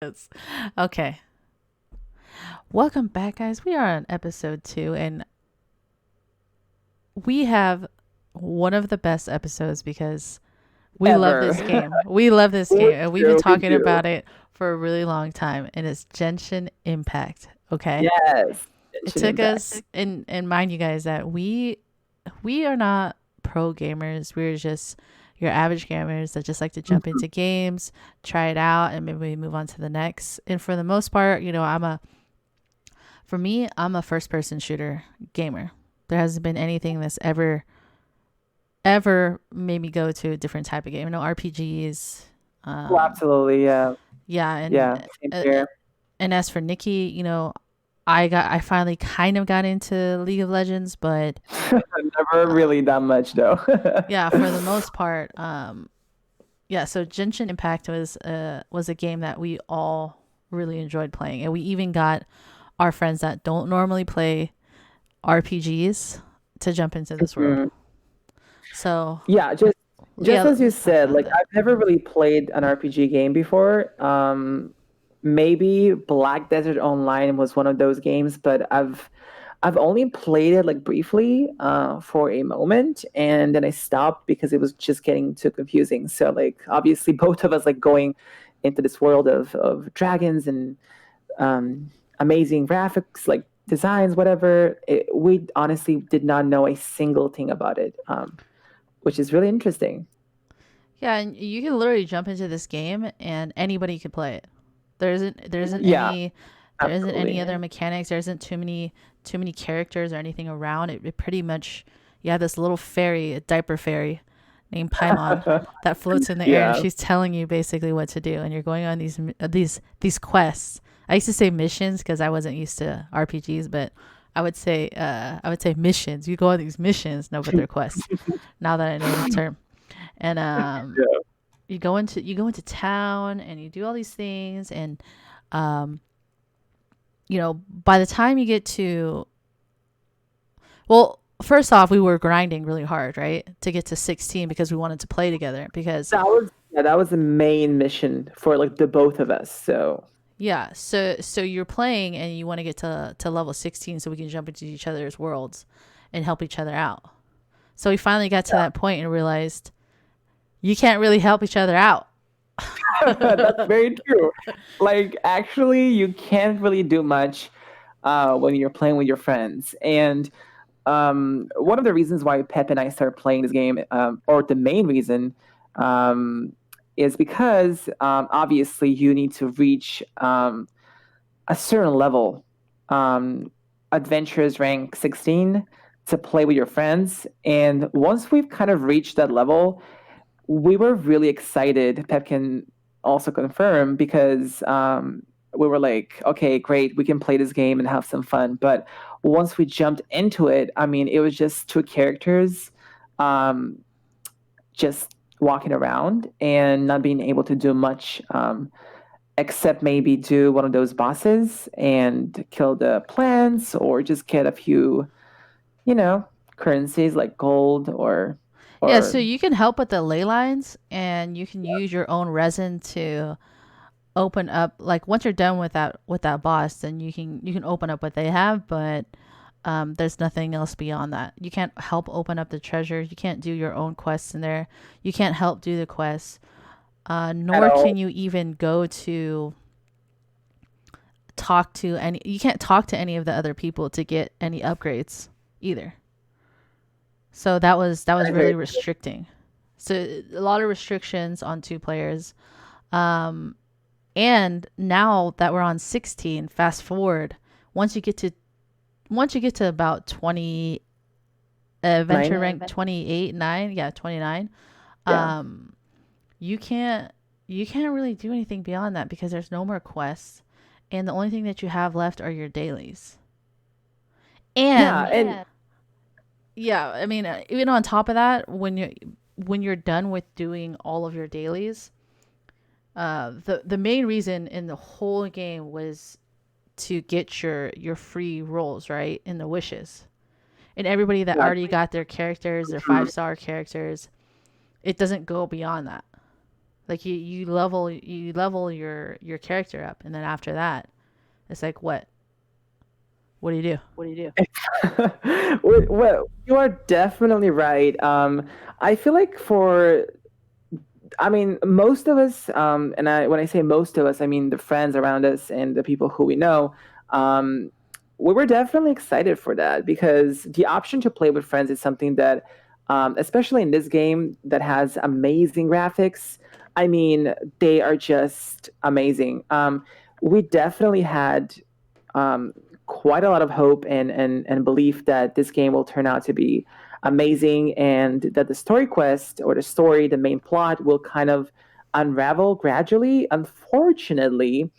Yes. Okay. Welcome back, guys. We are on episode 2, and we have one of the best episodes because we love this Ever. game. We love this We game, and we've been do, we talking do. about it for a really long time, and it's Genshin Impact. Okay. Yes. It Genshin took Impact. us, and mind you guys, that we are not pro gamers. We're just your average gamers that just like to jump Mhm. into games, try it out, and maybe we move on to the next. And for the most part, for me, I'm a first person shooter gamer. There hasn't been anything that's ever made me go to a different type of game. No RPGs. Oh, Um, absolutely. Yeah. yeah, Yeah. Same uh, here. and as for Nikki, I finally kind of got into League of Legends, but Never uh, really that much though. yeah, for the most part, yeah. So Genshin Impact was a game that we all really enjoyed playing, and we even got our friends that don't normally play RPGs to jump into this world. Mhm. So Yeah, just yeah, as you let's talk said, about like that. I've never really played an RPG game before. Maybe Black Desert Online was one of those games, but I've only played it like briefly for a moment, and then I stopped because it was just getting too confusing. So like obviously both of us like going into this world of dragons and um, amazing graphics, like designs, whatever. We honestly did not know a single thing about it, which is really interesting. Yeah, and you can literally jump into this game and anybody could play it. There isn't Yeah, any absolutely. other mechanics. There isn't too many characters or anything around it. It pretty much you have this little fairy, a diaper fairy named Paimon that floats in the air, and Yeah. she's telling you basically what to do, and you're going on these quests. I used to say missions because I wasn't used to RPGs, but I would say missions. You go on these missions, no, but they're quests. Now that I know the term, and Yeah. you go into town and you do all these things, and um, by the time you get to, well, first off, we were grinding really hard, right, to get to 16 because we wanted to play together. Because That was the main mission for like the both of us. So yeah, so you're playing and you want to get to level 16 so we can jump into each other's worlds and help each other out. So we finally got to that point and realized you can't really help each other out. that's very true. Like actually you can't really do much when you're playing with your friends. And one of the reasons why Pep and I started playing this game, or the main reason, um, is because obviously you need to reach a certain level, um, adventures rank 16, to play with your friends. And once we've kind of reached that level, we were really excited. Pep can also confirm because we were like, okay, great, we can play this game and have some fun. But once we jumped into it, I mean, it was just two characters um, just walking around and not being able to do much, except maybe do one of those bosses and kill the plants or just get a few, you know, currencies like gold Yeah, or so you can help with the ley lines and you can use your own resin to open up, like once you're done with that boss, then you can open up what they have, but there's nothing else beyond that. You can't help open up the treasures. You can't do your own quests in there. You can't help do the quests. at Nor all. can you even go to talk to any. You can't talk to any of the other people to get any upgrades either. So that was really restricting. So a lot of restrictions on two players. Um, and now that we're on 16, fast forward, once you get to once you get to about 20, venture Nine? rank 28, 9, yeah, 29, Yeah. um, you can't you can't really do anything beyond that because there's no more quests, and the only thing that you have left are your dailies. Yeah, And and yeah, I mean, even on top of that, when you're done with doing all of your dailies, the main reason in the whole game was to get your free rolls, right, in the wishes. And everybody that already exactly. got their characters, their Mhm. 5-star characters, it doesn't go beyond that. Like you level your character up, and then after that, it's like what do you do? Well, you are definitely right. I feel like I mean, most of us, when I say most of us, I mean the friends around us and the people who we know, um, we were definitely excited for that because the option to play with friends is something that, especially in this game that has amazing graphics, I mean, they are just amazing. We definitely had um, quite a lot of hope and belief that this game will turn out to be amazing and that the story quest or the story, the main plot, will kind of unravel gradually. Unfortunately,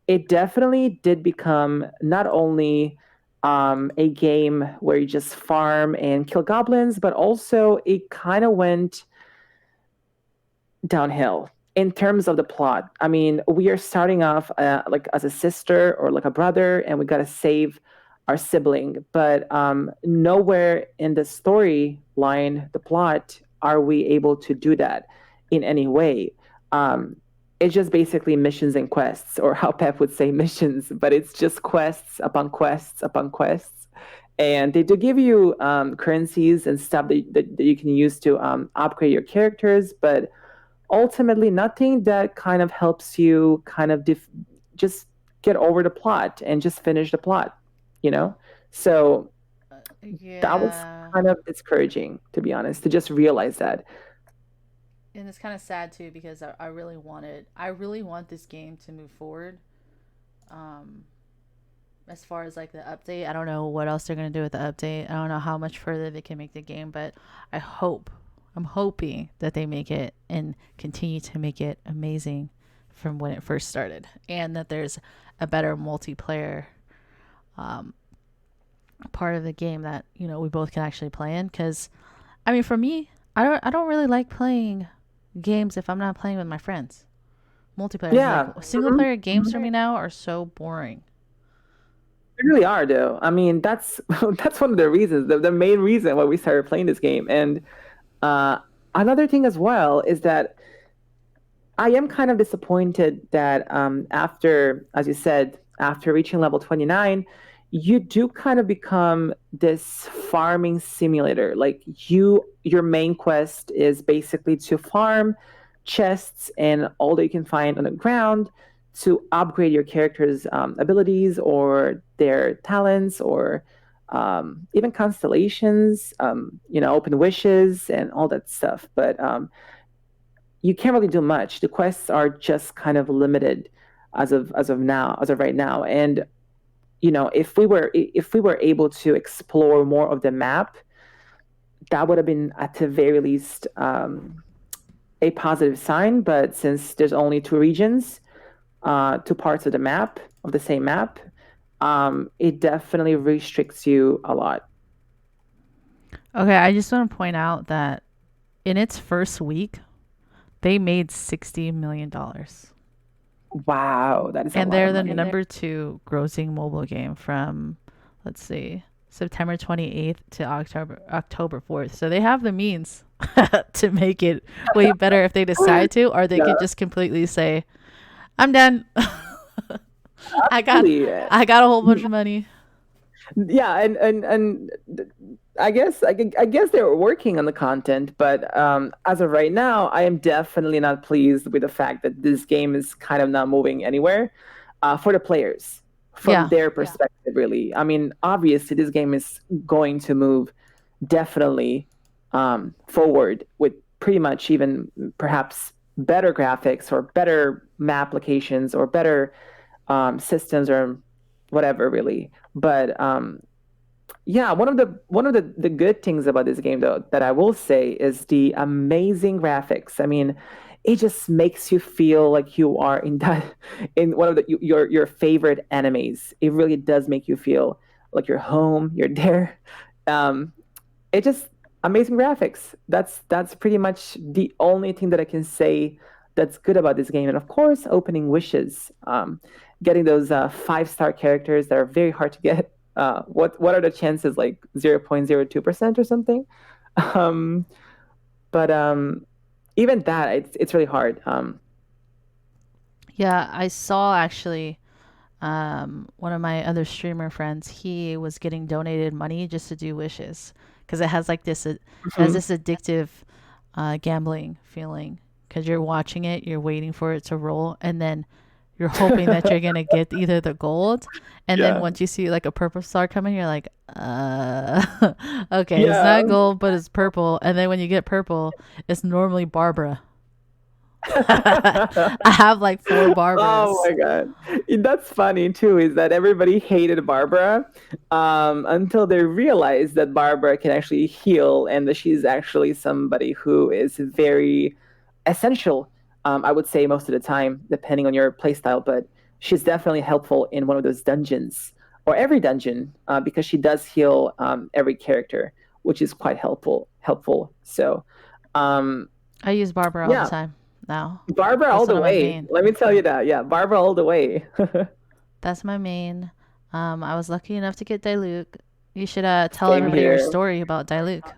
it definitely did become not only a game where you just farm and kill goblins, but also it kind of went downhill in terms of the plot. I mean, we are starting off like as a sister or like a brother, and we got to save our sibling. But nowhere in the storyline, the plot, are we able to do that in any way. Um, it's just basically missions and quests, or how Pep would say missions, but it's just quests upon quests upon quests. And they do give you currencies and stuff that you can use to upgrade your characters, but ultimately nothing that kind of helps you kind of just get over the plot and just finish the plot, you know? So that was Yeah, kind of discouraging, to be honest, to just realize that. and it's kind of sad too because I really want this game to move forward. Um, as far as like the update, I don't know what else they're gonna do with the update. I don't know how much further they can make the game, but I hope, I'm hoping that they make it and continue to make it amazing from when it first started, and that there's a better multiplayer um, part of the game that we both can actually play in. Because I mean, for me, I don't really like playing games if I'm not playing with my friends. Multiplayer, like Yeah. single Mhm. player games for me now are so boring. They really are, though. I mean, that's that's one of the reasons, the main reason why we started playing this game. And uh, another thing as well is that I am kind of disappointed that after, as you said, after reaching level 29, you do kind of become this farming simulator. Like your main quest is basically to farm chests and all that you can find on the ground to upgrade your character's abilities or their talents or even constellations, open wishes and all that stuff. But you can't really do much. The quests are just kind of limited as of right now. And if we were able to explore more of the map, that would have been at the very least a positive sign. But since there's only two regions, two parts of the map of the same map, it definitely restricts you a lot. Okay, I just want to point out that in its first week, they made $60 million, Wow, that is a and lot of they're the money. number two grossing mobile game from, let's see, September 28th to October 4th. So they have the means to make it way better if they decide to, or they Yeah, could just completely say, "I'm done. I got really. I got a whole bunch of money." Yeah, and I guess they were working on the content, but as of right now, I am definitely not pleased with the fact that this game is kind of not moving anywhere for the players from Yeah. their perspective. Really, I mean, obviously, this game is going to move definitely forward with pretty much even perhaps better graphics or better map applications or better systems or whatever, really. But yeah, one of the good things about this game though that I will say is the amazing graphics. I mean, it just makes you feel like you are in that in one of your favorite animes. It really does make you feel like you're home, you're there. Um, it just amazing graphics. That's pretty much the only thing that I can say that's good about this game. And of course, opening wishes, getting those 5-star characters that are very hard to get. What are the chances? Like 0.02% or something. Um, but even that, it's really hard. Yeah, I saw actually one of my other streamer friends, he was getting donated money just to do wishes because it has like this it has Mhm. this addictive gambling feeling because you're watching it, you're waiting for it to roll, and then you're hoping that you're gonna get either the gold, and then Yeah. once you see like a purple star coming, you're like, okay, it's Yeah. not gold, but it's purple, and then when you get purple, it's normally Barbara. I have like four Oh Barbaras. my God. That's funny too, is that everybody hated Barbara until they realized that Barbara can actually heal and that she's actually somebody who is very essential, I would say most of the time, depending on your playstyle, but she's definitely helpful in one of those dungeons or every dungeon because she does heal every character, which is quite helpful. So, um, I use Barbara all the yeah, time now. Barbara all That's one the of my way. main. Let me tell you that. Yeah, Barbara all the way. That's my main. I was lucky enough to get Diluc. You should tell Same everybody your here. story about Diluc.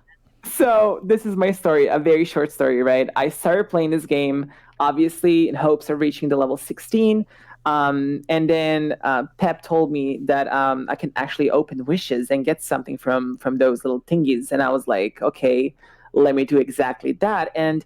So this is my story, a very short story, right? I started playing this game obviously in hopes of reaching the level 16. And then Pep told me that I can actually open wishes and get something from those little thingies. And I was like, okay, let me do exactly that. And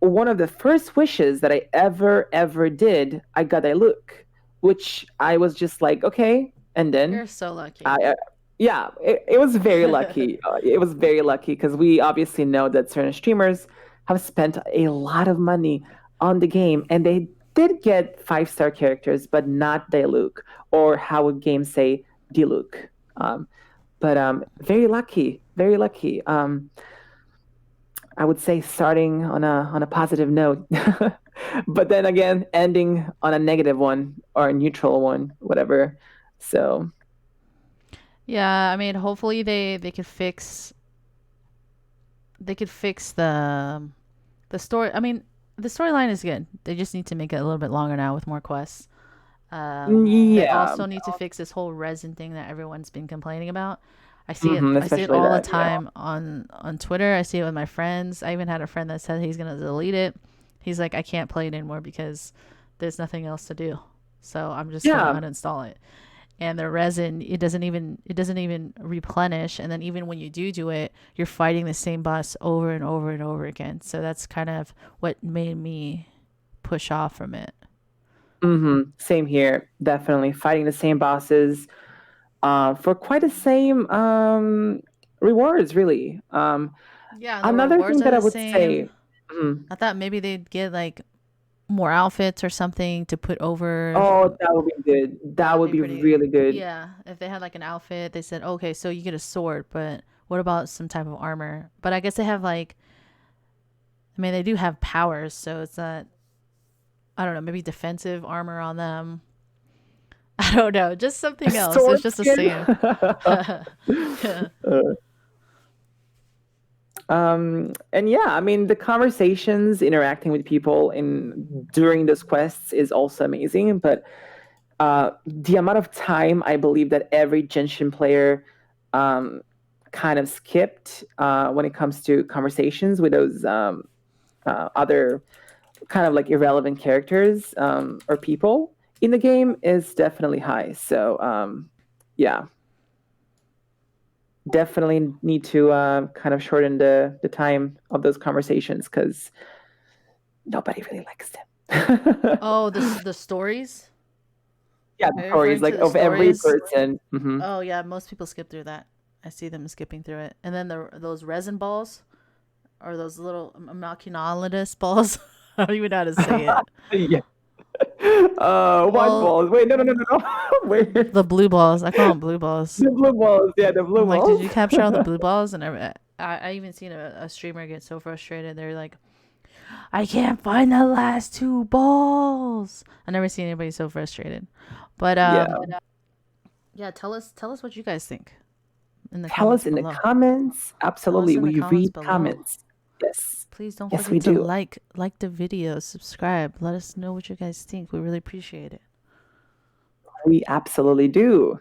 one of the first wishes that I ever did, I got a look, which I was just like, okay. And then You're so lucky. I yeah, it was very lucky. It was very lucky because we obviously know that certain streamers have spent a lot of money on the game, and they did get 5-star characters, but not Diluc, or how would games say Diluc. Um, but very lucky, very lucky. I would say starting on a positive note, but then again ending on a negative one or a neutral one, whatever. So Yeah, I mean, hopefully they could fix the story. I mean, the storyline is good. They just need to make it a little bit longer now with more quests. They yeah, also need to fix this whole resin thing that everyone's been complaining about. I see it. hmm, I see it especially all the that. Yeah. time on Twitter. I see it with my friends. I even had a friend that said he's gonna delete it. He's like, I can't play it anymore because there's nothing else to do. So I'm just gonna Yeah. uninstall it. And the resin, it doesn't even replenish. And then even when you do it, you're fighting the same boss over and over and over again. So that's kind of what made me push off from it. Same here. Definitely fighting the same bosses for quite the same rewards, really. Yeah, and the Another rewards thing are that I the would same. say, mhm. I thought maybe they'd get like more outfits or something to put over. Oh, that would be good. That That'd would be be pretty. really good. Yeah, if they had like an outfit, they said, okay, so you get a sword, but what about some type of armor? But I guess they have like, I mean, they do have powers, so it's not, I don't know, maybe defensive armor on them. I don't know, just A something else. It's sword just the skin. same. Yeah. And yeah, I mean, the conversations, interacting with people in during those quests is also amazing. But the amount of time I believe that every Genshin player um, kind of skipped when it comes to conversations with those other kind of like irrelevant characters or people in the game is definitely high. So yeah, definitely need to kind of shorten the time of those conversations because nobody really likes them. Oh, the stories? Yeah, Are the you stories referring to like the of every stories? person. Hmm. Oh yeah, most people skip through that. I see them skipping through it. And then those resin balls or those little maculatus balls. I don't even know how to say it. Yeah. White Well, balls. Wait, no. Wait. the blue balls. I call them blue balls. The blue balls. Yeah, the I'm blue like, did balls. you capture all the blue balls? And I even seen a streamer get so frustrated. They're like, I can't find the last two balls. I never seen anybody so frustrated. But Yeah. yeah, tell us what you guys think in the Tell us comments in the below. comments. Tell us Absolutely. in the We comments read below. comments. Yes. Please don't Yes, we forget to do. like the video, subscribe. Let us know what you guys think. We really appreciate it. We absolutely do.